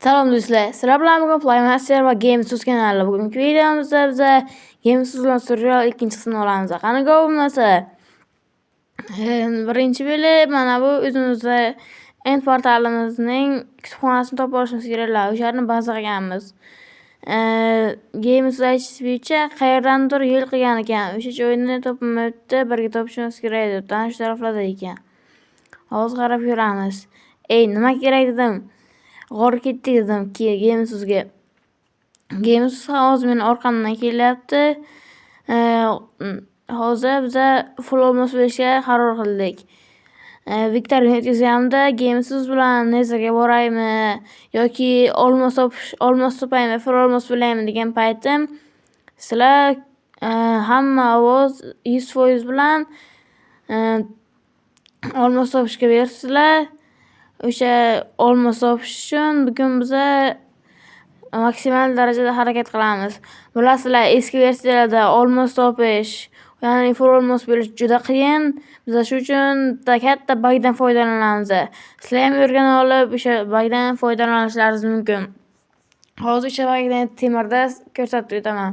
Salom do'stlar, sizlar bilan bugun Playmaster va Gamesuz kanali. Bugungi videomizda biz Gamesuz bilan Surreal ikkinchi qismini olamiz. Qani go bo'lmasa. Birinchi bo'lib mana bu o'zimizda End portalimizning kutubxonasini topib olishimiz kerak. O'sharni baza qilganmiz. Gamesuz aytishicha qayerdandir yo'l qilgan ekan. O'sha joyni topmayapti, birga topishimiz kerak deb. Ana shu taraflarda ekan. Hozir qarab ko'ramiz. Nima kerak dedim. G'orga ketdik dedim Gamesuzga. Gamesuz hozir meni orqamdan kelyapti. Hozir biz full olmos bo'lishga qaror qildik. Viktor o'tkazganimda Gamesuz bilan Nezerga boraymi yoki olmos topaymi, full olmos bo'laymi degan paytim sizlar hamma ovoz 100% bilan olmos topishga bersizlar. O'sha olmos topish uchun bugun biz maksimal darajada harakat qilamiz. Bilasizlar, eski versiyalarda olmos topish, ya'ni full olmos bo'lish juda qiyin. Biz shu uchun katta bugdan foydalanamiz. Sizlar ham o'rganib olib, o'sha bugdan foydalanishlaringiz mumkin. Hozir o'sha bugdan temirda ko'rsatib o'taman.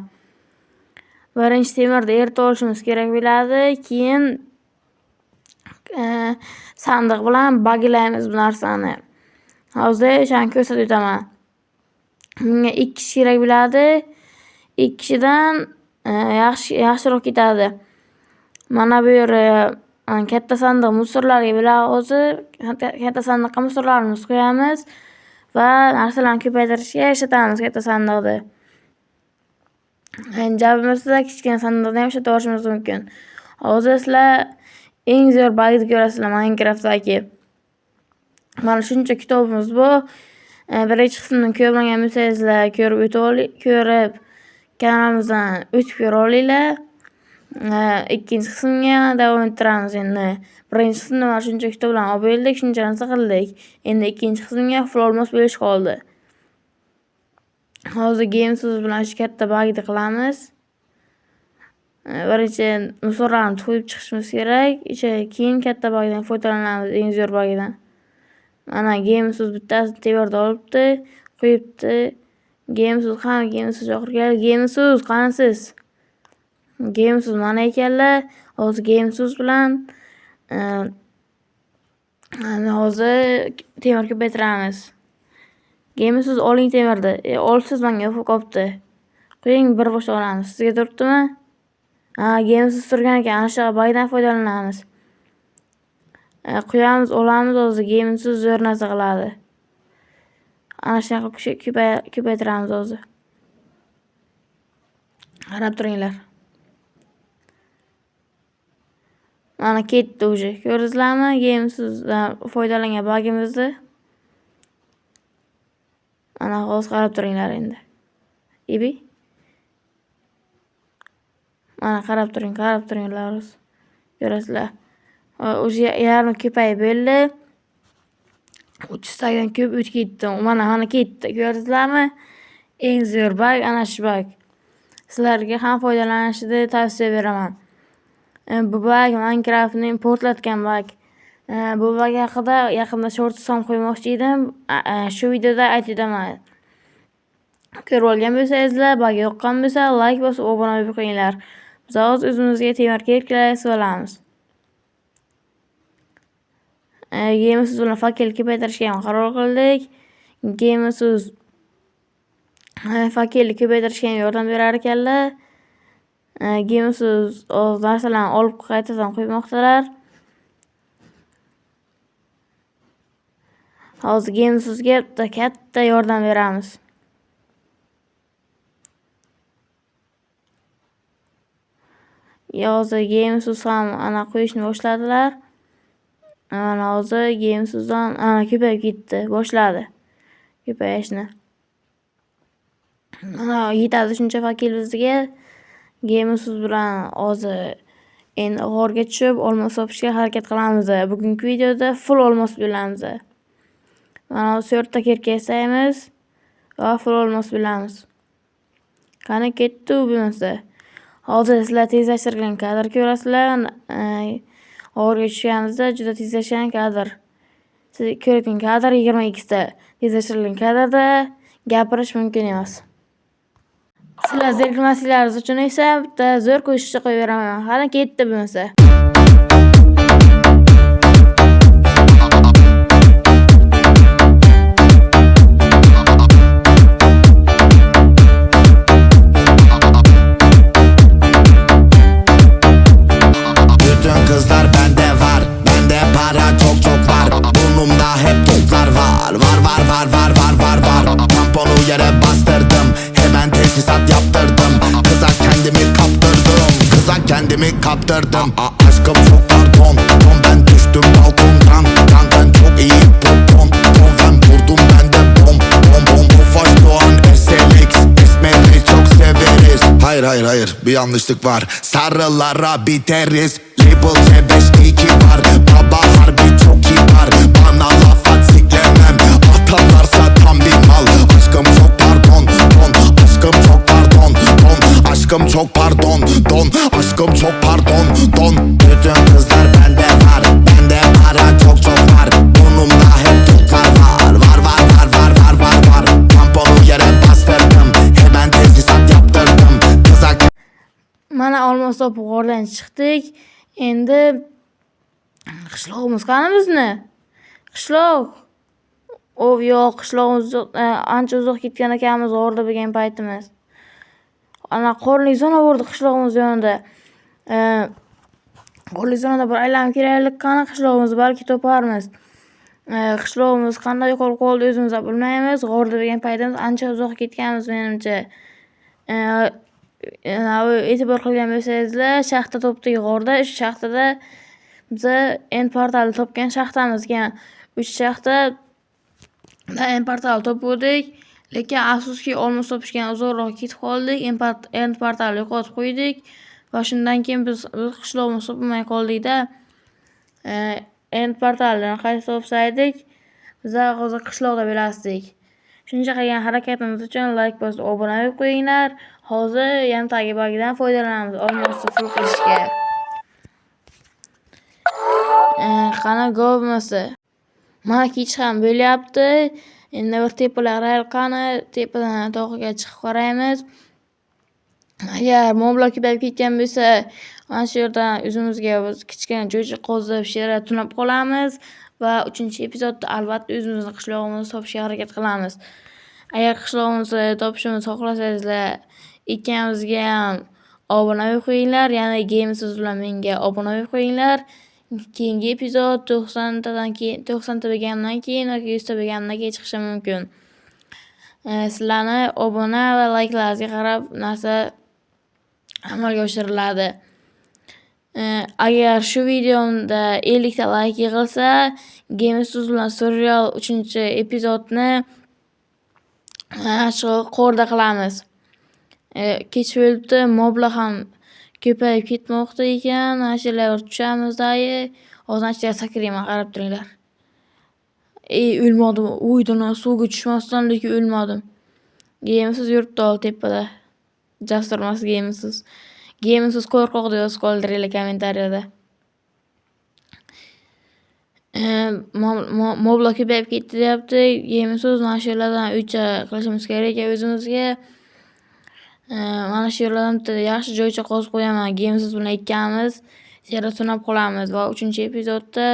Birinchi temirda eritib olishimiz kerak bo'ladi, keyin sandiq bilan baglaymiz bu narsani. Hozir o'shani ko'rsatib o'taman. Bunga 2 kishi kerak bo'ladi. 2 kishidan yaxshiroq ketadi. Mana bu yer katta sandiq musorlarga bilan hozir katta sandiqqa musorlarimizni qo'yamiz va narsalarni ko'paytirishga ishlatamiz katta sandiqni. Jabimizda kichkina sandiqni ham ishlatib olishimiz mumkin. Hozir sizlar eng zo'r bug'ni ko'rasizlar Minecraftdagi. Mana shuncha kitobimiz bu. Birinchi qismini ko'rmagan bo'lsangizlar ko'rib kanalimizdan o'tib ko'ra olinglar. Ikkinchi qismga davom ettiramiz endi. Birinchi qismda mana shuncha kitoblarni olib keldik, shuncha narsa qildik. Endi ikkinchi qismga full olmos bo'lish qoldi. Hozir Gamesuz bilan shu katta bug'ni qilamiz. Birinchi musorlarni qo'yib chiqishimiz kerak. Keyin katta bug'dan foydalanamiz, eng zo'r bug'dan. Mana Gamesuz bittasini temirda olibdi, qo'yibdi. Gamesuz oxirgi Gamesuz qanisiz? Gamesuz mana ekanlar. Hozir Gamesuz bilan hozir temir ko'paytiramiz. Gamesuz oling temirni. Olsiz menga yo'q qolibdi. Qo'ying bir boshlab olamiz. Sizga turibdimi? Gamesuz turgan ekan, ana shu bug'dan foydalanamiz. Qo'yamiz, olamiz, hozir Gamesuz zo'r narsa qiladi. Ana shunaqa ko'paytiramiz hozir. Qarab turinglar. Mana ketdi o'sha. Ko'rdingizlarmi? Gamesuzdan foydalangan bug'imizni. Mana hozir qarab turinglar endi. Mana qarab turinglar. Ko'rasizlar. O'sha yarmi ko'payib bo'ldi. 300 ko'p o'tib ketdi. Mana ketdi. Ko'rdingizlarmi? Eng zo'r bug ana shu bug. Sizlarga ham foydalanishni tavsiya beraman. Bu bug Minecraftni portlatgan bug. Bu bug haqida yaqinda shorts ham qo'ymoqchi edim. Shu videoda aytib o'taman. Ko'rib olgan bo'lsangizlar, bug yoqqan bo'lsa, like bosib obuna bo'lib qo'yinglar. Biz hozir o'zimizga temir kerak olamiz. Gamesuz bilan fakil ko'paytirishga ham qaror qildik. Gamesuz fakilni ko'paytirishga ham yordam berar ekanlar. Gamesuz narsalarni olib qaytadan qo'ymoqdalar. Hozir Gamesuzga katta yordam beramiz. Hozir Gamesuz ham ana qo'yishni boshladilar. Mana hozir Gamesuzdan ko'payib ketdi, boshladi ko'payishni. Mana yetadi shuncha fakil bizga. Gamesuz bilan hozir endi g'orga tushib olmos topishga harakat qilamiz. Bugungi videoda full olmos bo'lamiz. Mana 4 ta kirka yasaymiz va full olmos bo'lamiz. Qani ketdi u bo'lmasa. Hozir sizlar tezlashtirilgan kadr ko'rasizlar. G'orga tushganimizda juda tezlashgan kadr. Siz ko'rgan kadr 22 ta. tezlashtirilgan kadrda gapirish mumkin emas. Sizlar zerikmasliklaringiz uchun esa bitta zo'r qo'shiqcha qo'yib beraman. Qani ketdi bo'lmasa. Bütün kızlar bende var, bende para çok var. Burnumda hep toplar var. Tamponu yere bastırdım, hemen teşhisat yaptırdım. Kıza kendimi kaptırdım. Aşkım çok pardon, ben düştüm balkondan. Kankan çok iyi popon, ben vurdum ben de bom. Tofaş Doğan SLX, esmeri çok severiz. Hayır, bir yanlışlık var. Sarılara biteriz. Label C5-2 var. Baba harbi çok kibar. Bana laf at siklemem. Atarlarsa tam bir mal. Aşkım çok pardon, aşkım çok pardon, aşkım çok pardon, aşkım çok pardon, Bütün kızlar bende var, bende para çok var. Burnumda hep toplar var. Tamponu yere bastırdım, hemen teşhisat yaptırdım. Kıza Mana Olmazsob g'ordan chiqdik. Endi qishlog'imiz qani bizni? Qishloq. Yo'q, qishlog'imiz ancha uzoq ketgan ekanmiz g'orda bo'lgan paytimiz. Ana qorli zona bordi qishlog'imiz yonida. Qorli zonada bir aylanib kelaylik, qani qishlog'imizni balki toparmiz. Qishlog'imiz qanday yo'qolib qoldi o'zimiz ham bilmaymiz. G'orda bo'lgan paytimiz ancha uzoq ketganmiz menimcha. E'tibor qilgan bo'lsangizlar, shaxta topdik g'orda. Shu shaxtada biza end portalni topgan shaxtamiz ekan. Uch shaxta end portalni topdik. Lekin afsuski olmos topishgan uzoqroq ketib qoldik. End portalni yo'qotib qo'ydik va shundan keyin biz qishlog'imizni topmay qoldik-da. End portalni qayta topsaydik, biz hozir qishloqda bo'lasdik. Shuncha qilgan harakatimiz uchun like bosib obuna bo'lib qo'yinglar. Hozir yan tagibagidan foydalanamiz olmosni full qilishga. Qani govmasi. Mana kech ham bo'lyapti. Endi bir tepalar qani, tepadan tog'iga chiqib qaraymiz. Agar moblar ko'payib ketgan bo'lsa, mana shu yerdan o'zimizga kichkina jo'ja qozib, shu yerda tunab qolamiz va 3-epizodda albatta o'zimizning qishlog'imizni topishga harakat qilamiz. Agar qishlog'imizni topishimizni xohlasangizlar, ikkamizga ham obuna bo'lib qo'yinglar, ya'ni Gamesiz bilan menga obuna bo'lib qo'yinglar. Keyingi epizod 90 ta bo'lgandan keyin yoki 100 ta bo'lgandan keyin chiqishi mumkin. Sizlarni obuna va layklarga qarab narsa amalga oshiriladi. Agar shu videomda 50 ta layk yig'ilsa, Gamesiz bilan serial 3-epizodni qo'rda qilamiz. Kech bo'libdi, moblar ham ko'payib ketmoqda ekan. Mana shu yerlarga tushamiz-dayi. Hozir ancha sakrayman, qarab turinglar. O'lmadim. O'ydan suvga tushmasdan lekin o'lmadim. Gamesiz yuribdi ol tepada. Jasur emas Gamesiz. Gamesiz qo'rqoq deb yozib qoldiringlar kommentariyada. Moblar ko'payib ketdi deyapti. Gamesiz mana shu yerlardan 3 qilishimiz kerak o'zimizga. Mana shu yerlardan yaxshi joycha qozib qo'yaman. Gamesiz bilan ikkamiz yerda tunab qolamiz va 3-epizodda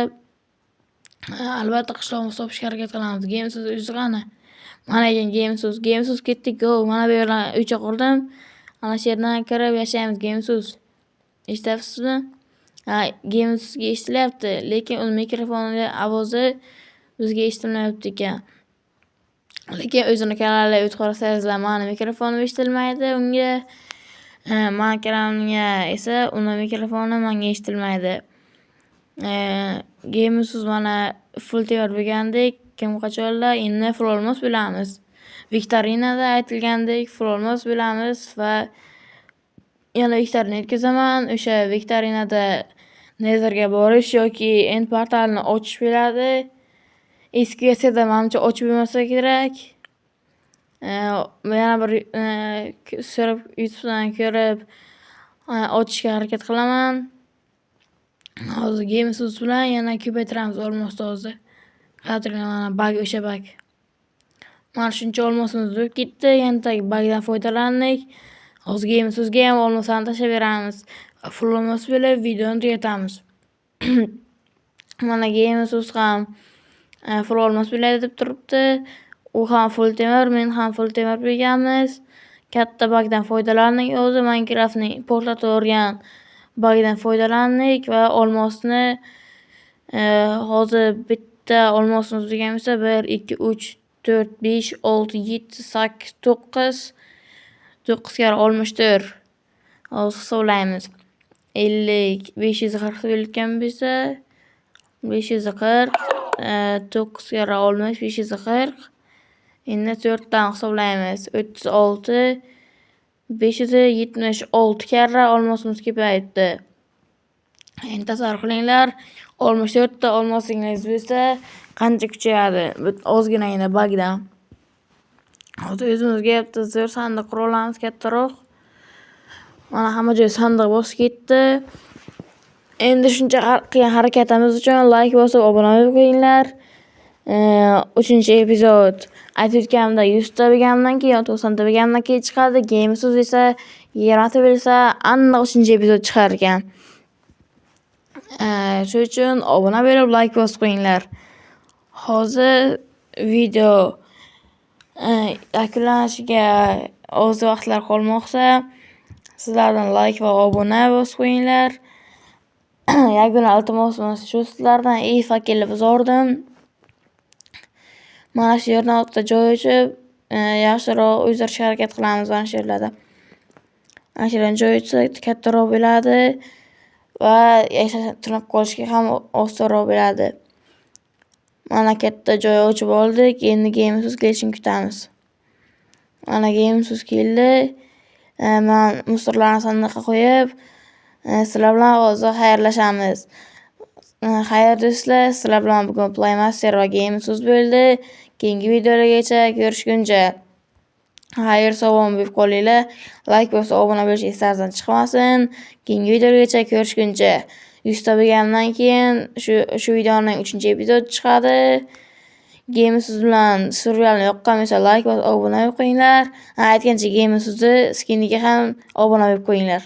albatta qishlog'imizni topishga harakat qilamiz. Gamesiz o'zi qani? Mana ekan Gamesiz ketdik. Mana bu yerdan 3 qurdim. Ana shu yerdan kirib yashaymiz Gamesiz. Eshityapsizmi? Gamesizga eshitilyapti, lekin uni mikrofoni ovozi bizga eshitilmayapti ekan. Lekin o'zini kanaliga o'tib qarasangizlar, mani mikrofonim eshitilmaydi unga. Mani kanalimga esa uni mikrofoni menga eshitilmaydi. Gamesiz mana full tayyor bo'lgandek, kim qachonlar endi full olmos bo'lamiz. Viktorinada aytilgandek full olmos bo'lamiz va yana viktorina o'tkazaman. O'sha viktorinada Netherga borish yoki end portalni ochish bo'ladi. Eski versiyada menimcha ochib bo'lmasa kerak. Yana bir so'rab YouTubedan ko'rib ochishga harakat qilaman. Hozir Gamesiz bilan yana ko'paytiramiz olmosni hozir. Qadringlar mana bug o'sha bug. Mana shuncha olmosimiz bo'lib ketdi. Yanadagi bagdan foydalandik. Hozir game so'zga ham olmoslarni tashlab beramiz. Full olmos bilan videoni tugatamiz. Mana game so'z ham full olmos bilan deb turibdi. U ham full temir, men ham full temir berganmiz. Katta bagdan foydalandik. O'zi Minecraftning portlatib o'rgan bagdan foydalandik va olmosni hozir bitta olmosimiz degan bo'lsa 1 2 3 4 5 6 7 8 9 kere 64. Hozir hisoblaymiz. 50 540 bo'lgan bo'lsa 540 9 kere 60 540. Endi 4 dan hisoblaymiz. 36 576 karra olmosimiz ko'payibdi. Endi tasavvur qilinglar, 64 ta olmosingiz bo'lsa qancha kuchayadi ozginagina bagdan. Hozir o'zimizga bitta zo'r sandiq qurib olamiz kattaroq. Mana hamma joy sandiq bosib ketdi. Endi shuncha qilgan harakatimiz uchun like bosib obuna bo'lib qo'yinglar. 3-epizod aytayotganimda 100 ta bo'lgandan keyin 90 ta bo'lgandan keyin chiqadi. Game so'z esa 20 ta bo'lsa aniq 3-epizod chiqar ekan. Shuning uchun obuna bo'lib like bosib qo'yinglar. Hozir video yakunlanishiga oz vaqtlar qolmoqda. Sizlardan like va obuna bosib qo'yinglar. Yagona iltimosim shu sizlardan kelib uzordim. Mana shu yerdan ortda joy ochib, yaxshiroq o'zgarishga harakat qilamiz mana shu yerlarda. Mana shu yerdan joy ochsak kattaroq bo'ladi va tunab qolishga ham osonroq bo'ladi. Mana katta joy ochib oldik. Endi game so'z kelishini kutamiz. Mana game so'z keldi. Men musorlarni sandiqqa qo'yib, sizlar bilan hozir xayrlashamiz. Xayr do'stlar, sizlar bilan bugun Playmaster va game so'z bo'ldi. Keyingi videolargacha ko'rishguncha xayr sog'lom bo'lib qolinglar. Like bosib obuna bo'lish esingizdan chiqmasin. Keyingi videolargacha ko'rishguncha 100 ta bo'lgandan keyin shu videoning 3-epizodi chiqadi. Game so'z bilan survivalni yoqqan bo'lsa like bosib obuna bo'lib qo'yinglar. Aytgancha game so'zni skiniga ham obuna bo'lib qo'yinglar.